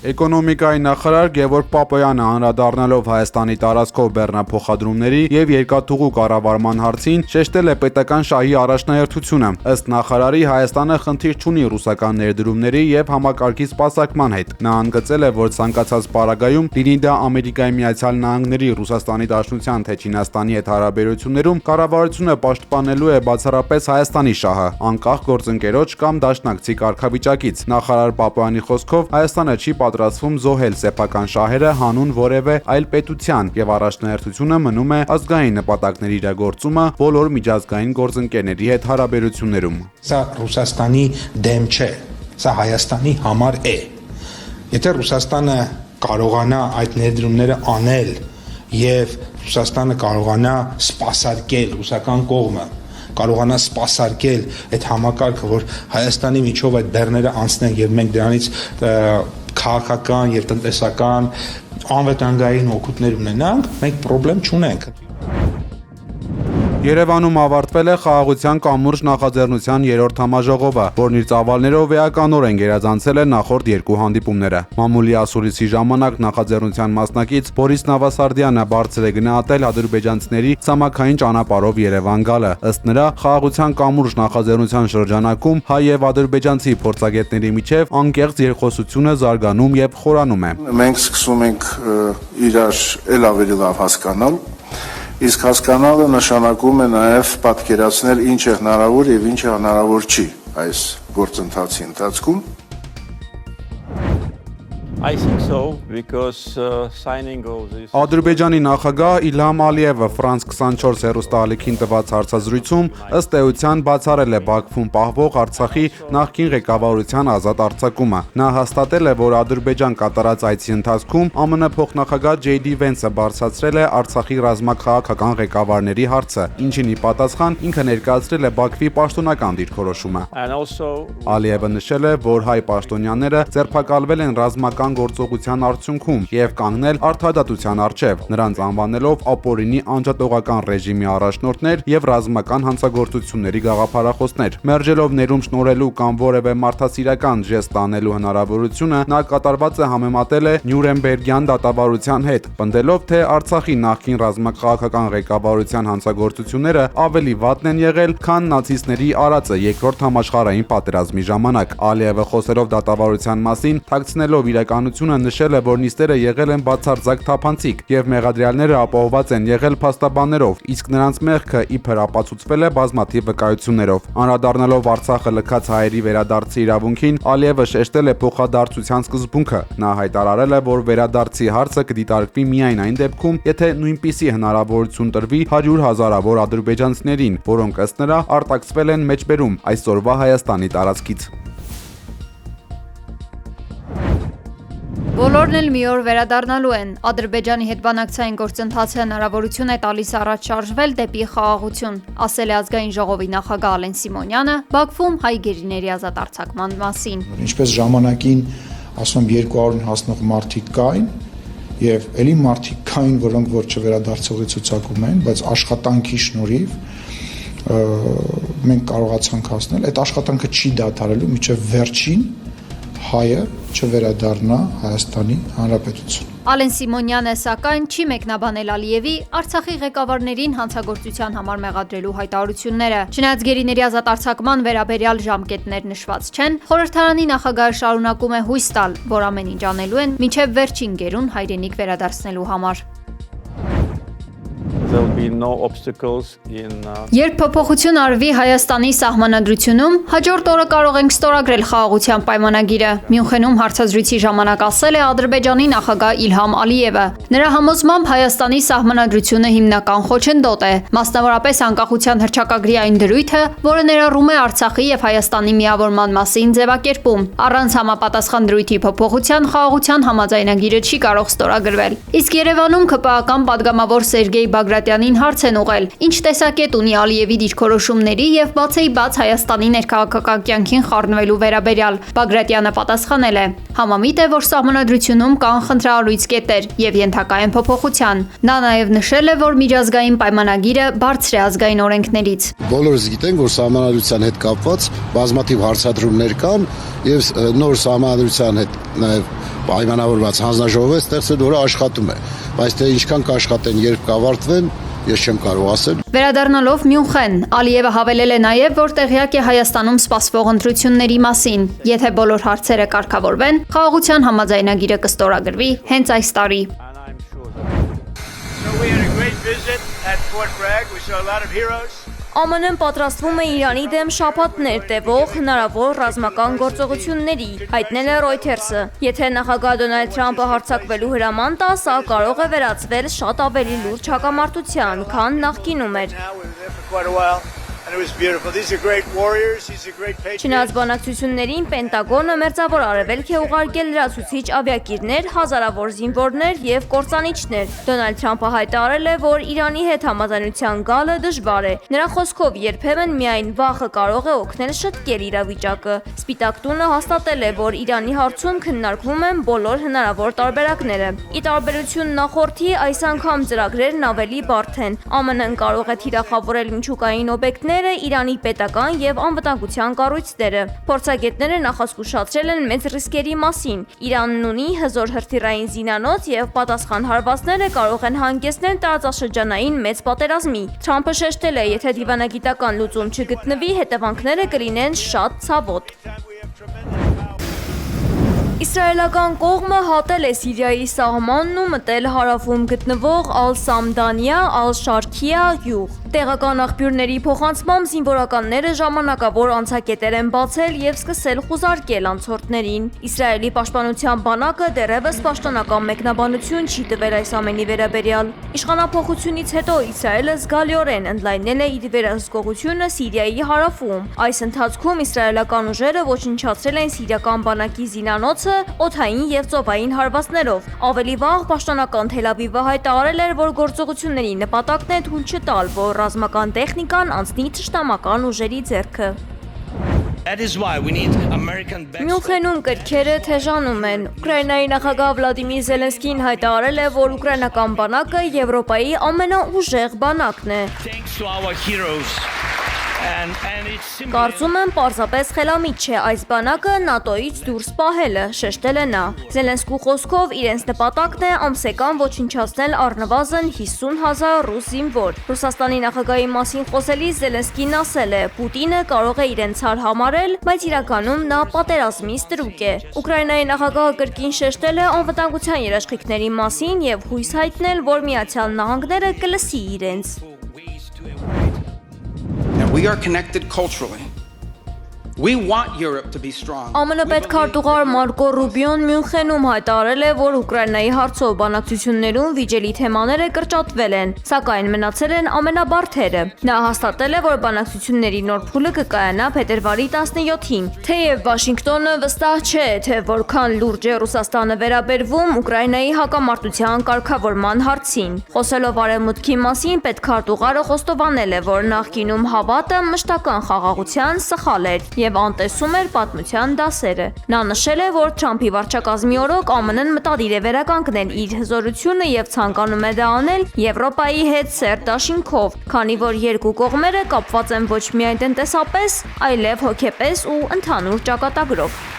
Էկոնոմիկայի նախարար Գևորգ Պապոյանը անդրադառնալով Հայաստանի տարածքով բեռնափոխադրումների եւ երկաթուղու կառավարման հարցին շեշտել է պետական շահի առաջնահերթությունը։ Ըստ նախարարի Հայաստանը խնդիր չունի ռուսական ներդրումների եւ համակարգի սպասարկման հետ։ Նա ընդգծել է, որ ցանկացած պարագայում լինի դա Ամերիկայի Միացյալ Նահանգների, Ռուսաստանի Դաշնության թե Չինաստանի հետ հարաբերություններում կառավարությունը պաշտպանելու է բացառապես Հայաստանի շահը, անկախ գործընկերոջ կամ դաշնակցի կարգավիճակից։ Նախարար Պապոյանի խոսքով Հայաստանը չի պատրաստվում զոհել սեփական շահերը հանուն որևէ այլ պետության եւ առաջնահերթությունը մնում է ազգային նպատակների իրագործումը բոլոր միջազգային գործընկերների հետ հարաբերություններում։ Սա Ռուսաստանի դեմ չէ, սա Հայաստանի համար է։ Եթե Ռուսաստանը կարողանա այդ ներդրումները անել եւ Ռուսաստանը կարողանա սպասարկել ռուսական կողմը կարողանա սպասարկել այդ համակարգը, որ Հայաստանի միջով այդ բեռները անցնեն եւ մենք դրանից քաղաքական եւ տնտեսական անվտանգային օգուտներ ունենանք, մենք խնդրեմ չունենք։ Երևանում ավարտվել է Խաղաղության կամուրջ նախաձեռնության 3-րդ համաժողովը, որն իր ծավալներով էականորեն գերազանցել է նախորդ երկու հանդիպումները։ Մամուլի ասուլիսի ժամանակ նախաձեռնության մասնակից Բորիս Նավասարդյանը բարձր է գնահատել ադրբեջանցիների ցամաքային ճանապարհով Երևան գալը։ Ըստ նրա, Խաղաղության կամուրջ նախաձեռնության շրջանակում հայ եւ ադրբեջանցի փորձագետների միջև անկեղծ երկխոսությունը զարգանում եւ խորանում է։ Մենք սկսում ենք իրար ել ավելի լավ հասկանալ։ Իսկ հասկանալը նշանակում է նաև պատկերացնել ինչ է հնարավոր եւ ինչ է հնարավոր չի այս գործընթացի ընթացքում։ I think so, because signing of this... Ադրբեջանի նախագահ Իլհամ Ալիևը Ֆրանս 24 հեռուստաալիքին տված հարցազրույցում ըստ էության բացառել է Բաքվում պահվող Արցախի նախկին ղեկավարության ազատ արձակումը։ Նա հաստատել է, որ Ադրբեջան կատարած այցի ընթացքում ԱՄՆ փոխնախագահ Ջեյ Դի Վենսը բարձրացրել է Արցախի ռազմաքաղաքական ղեկավարների հարցը, ինչին ի պատասխան ինքը ներկայացրել է Բաքվի պաշտոնական դիրքորոշումը։ Ալիևը նշել է, որ հայ պաշտոնյաները ձերբակալվել են ռազմական գործողության արդյունքում եւ կանգնել արդարադատության առջեւ, նրանց անվանելով ապօրինի անջատողական ռեժիմի առաջնորդներ եւ ռազմական հանցագործությունների գաղափարախոսներ։ Մերժելով ներում շնորհելու կամ որևէ մարդասիրական ժեստ անելու հնարավորությունը, նա կատարվածը համեմատել է Նյուրնբերգյան դատավարության հետ, պնդելով, թե Արցախի նախկին ռազմաքաղաքական ղեկավարության հանցագործությունները ավելի վատն են եղել, քան նացիստների արածը երկրորդ համաշխարհային պատերազմի ժամանակ։ Ալիևը խոսելով դատավարության մասին, թաքցնելով իրականությունը նշել է, որ նիստերը եղել են բացարձակ թափանցիկ եւ մեղադրյալները ապահովված են եղել փաստաբաններով, իսկ նրանց մեղքը իբր ապացուցվել է բազմաթիվ վկայություններով։ Անդրադառնալով Արցախը լքած հայերի վերադարձի իրավունքին, Ալիևը շեշտել է փոխադարձության սկզբունքը։ Նա հայտարարել է, որ վերադարձի հարցը կդիտարկվի միայն այն դեպքում, եթե նույնպիսի հնարավորություն տրվի 100,000-ավոր ադրբեջանցիներին, որոնք ըստ նրա արտաքսվել են մեջբերում այսօրվա Հայաստանի տարածքից։ Բոլորն էլ մի օր վերադառնալու են։ Ադրբեջանի հետ բանակցային գործընթացը հնարավորություն է տալիս առաջ շարժվել դեպի խաղաղություն, ասել է ազգային ժողովի նախագահ Ալեն Սիմոնյանը Բաքվում հայ գերիների ազատ արձակման մասին։ Ինչպես ժամանակին, ասում 200-ին հասնող մարդիկ կային, եւ ելի մարդիկ կային, որոնք որ չվերադարձողի ցուցակում են, բայց աշխատանքի շնորհիվ մենք կարողացանք հասնել, այդ աշխատանքը չի դադարելու մինչև վերջին հայը չվերադառնա Հայաստանի Հանրապետություն։ Ալեն Սիմոնյանը սակայն չի մեկնաբանել Ալիևի Արցախի ղեկավարներին հանցագործության համար մեղադրելու հայտարարությունները։ Չնայած գերիների ազատ արձակման վերաբերյալ ժամկետներ նշված չեն, խորհրդարանի նախագահը շարունակում է հույս տալ, որ ամեն ինչ անելու են մինչև վերջին գերուն հայրենիք վերադարձնելու համար։ Երբ փոփոխություն արվի Հայաստանի սահմանադրությունում, հաջորդ օրը կարող ենք ստորագրել խաղաղության պայմանագիրը, Մյունխենում հարցազրույցի ժամանակ ասել է Ադրբեջանի նախագահ Իլհամ Ալիևը։ Նրա համոզմամբ Հայաստանի սահմանադրությունը հիմնական խոչընդոտ է, մասնավորապես անկախության հռչակագրի այն դրույթը, որը ներառում է Արցախի եւ Հայաստանի միավորման մասին ձևակերպում։ Առանց համապատասխան դրույթի փոփոխության խաղաղության համաձայնագիրը չի կարող ստորագրվել։ Իսկ Երևանում ԿՊԱ-ական պատգամավոր Սերգեյ Բագրատյանը Բագրատյանին հարց են ուղղել. ինչ տեսակետ ունի Ալիևի դիրքորոշումների եւ բացեի բաց Հայաստանի ներքաղաքական կյանքին խառնվելու վերաբերյալ։ Բագրատյանը պատասխանել է. համամիտ է, որ սահմանադրությունում կան խնդրահարույց կետեր եւ ենթակա են փոփոխության։ Նա նաեւ նշել է, որ միջազգային պայմանագիրը բարձր է ազգային օրենքներից։ Բոլորս գիտենք, որ սահմանադրության հետ կապված բազմաթիվ հարցադրումներ կան եւ նոր սահմանադրության հետ նաեւ պայմանավորված հանձնաժողովը ստեղծել, որը աշխատում է, բայց թե ինչքան կաշխատեն, երբ կավարտվեն, ես չեմ կարող ասել։ Վերադառնալով Մյունխեն, Ալիևը հավելել է նաև, որ տեղյակ է Հայաստանում սպասվող ընտրությունների մասին։ Եթե բոլոր հարցերը կարգավորվեն, խաղաղության համաձայնագիրը կստորագրվի հենց այս տարի։ ԱՄՆ-ն պատրաստվում է Իրանի դեմ շաբաթներ տևող հնարավոր ռազմական գործողությունների, հայտնել է Reuters-ը։ Եթե նախագահ Դոնալդ Թրամփը հարձակվելու հրաման տա, սա կարող է վերածվել շատ ավելի լուրջ հակամարտության, քան նախկինում էր։ Չնայած բանակցություններին Պենտագոնը մերձավոր արևելք է ուղարկել լրացուցիչ ավիակիրներ, հազարավոր զինվորներ եւ կործանիչներ։ Դոնալդ Թրամփը հայտարարել է, որ Իրանի հետ համաձայնության գալը դժվար է։ Նրա խոսքով երբեմն միայն վախը կարող է օգնել շտկել իրավիճակը։ Սպիտակ տունը հաստատել է, որ Իրանի հարցում քննարկվում են բոլոր հնարավոր տարբերակները։ Ի տարբերություն նախորդի, այս անգամ ծրագրերն ավելի բարդ են։ ԱՄՆ-ն կարող է թիրախավորել միջուկային օբյեկտներ Իրանի պետական եւ անվտանգության կառույցները։ Փորձագետները նախազգուշացրել են մեծ ռիսկերի մասին։ Իրանն ունի հզոր հրթիռային զինանոց եւ պատասխան հարվածները կարող են հանգեցնել տարածաշրջանային մեծ պատերազմի։ Թրամփը շեշտել է, եթե դիվանագիտական լուծում չգտնվի, հետևանքները կլինեն շատ ցավոտ։ Իսրայելական կողմը հատել է Սիրիայի սահմանն ու մտել հարավում գտնվող Ալ-Սամդանիա, Ալ-Շարքիա գյուղ։ Տեղական աղբյուրների փոխանցմամբ զինվորականները ժամանակավոր անցակետեր են բացել եւ սկսել խուզարկել անցորդներին։ Իսրայելի պաշտպանության բանակը դեռևս պաշտոնական մեկնաբանություն չի տվել այս ամենի վերաբերյալ։ Իշխանափոխությունից հետո Իսրայելը զգալիորեն ընդլայնել է իր վերահսկողությունը Սիրիայի հարավում։ Այս ընթացքում իսրայելական ուժերը ոչնչացրել են սիրիական բանակի զինանոցը օդային եւ ծովային հարվածներով։ Ավելի վաղ պաշտոնական Թել Ավիվը հայտարարել էր, որ գործողությունների նպատակն է թույլ չտալ, որ ռազմական տեխնիկան անցնի թշնամական ուժերի ձեռքը։ Մյունխենում կրքերը թեժանում են։ Ուկրաինայի նախագահ Վլադիմիր Զելենսկին հայտարարել է, որ ուկրաինական բանակը Եվրոպայի ամենաուժեղ բանակն է։ Կարծում եմ պարզապես խելամիտ չէ այս բանակը ՆԱՏՕ-ից դուրս պահելը, շեշտել է նա։ Զելենսկու խոսքով իրենց նպատակն է ամսեկան ոչնչացնել առնվազն 50,000 ռուս զինվոր։ Ռուսաստանի նախագահի մասին խոսելիս Զելենսկին ասել է. Պուտինը կարող է իրեն ցար համարել, բայց իրականում նա պատերազմի ստրուկ է։ Ուկրաինայի նախագահը կրկին շեշտել է անվտանգության երաշխիքների մասին եւ հույս հայտնել, որ Միացյալ Նահանգները կլսի իրենց։ We are connected culturally. We want Europe to be strong. ԱՄՆ պետքարտուղար Մարկո Ռուբիոն Մյունխենում հայտարարել է, որ Ուկրաինայի հարցով բանակցություններում վիճելի թեմաները կրճատվել են, սակայն մնացել են ամենաբարդերը։ Նա հաստատել է, որ բանակցությունների նոր փուլը կկայանա փետրվարի 17-ին։ Թեև Վաշինգտոնը վստահ չէ, թե որքան լուրջ է Ռուսաստանը վերաբերվում Ուկրաինայի հակամարտության կարգավորման հարցին։ Խոսելով արևմուտքի մասին, պետքարտուղարը խոստովանել է, որ նախկինում հավատը մշտական խաղաղության սխալ էր եւ անտեսում էր պատմության դասերը։ Նա նշել է, որ Թրամփի վարչակազմի օրոք ԱՄՆ-ն մտադիր է վերականգնել իր հզորությունը եւ ցանկանում է դա անել Եվրոպայի հետ սերտ դաշինքով, քանի որ երկու կողմերը կապված են ոչ միայն տնտեսապես, այլև հոգեպես ու ընդհանուր ճակատագրով։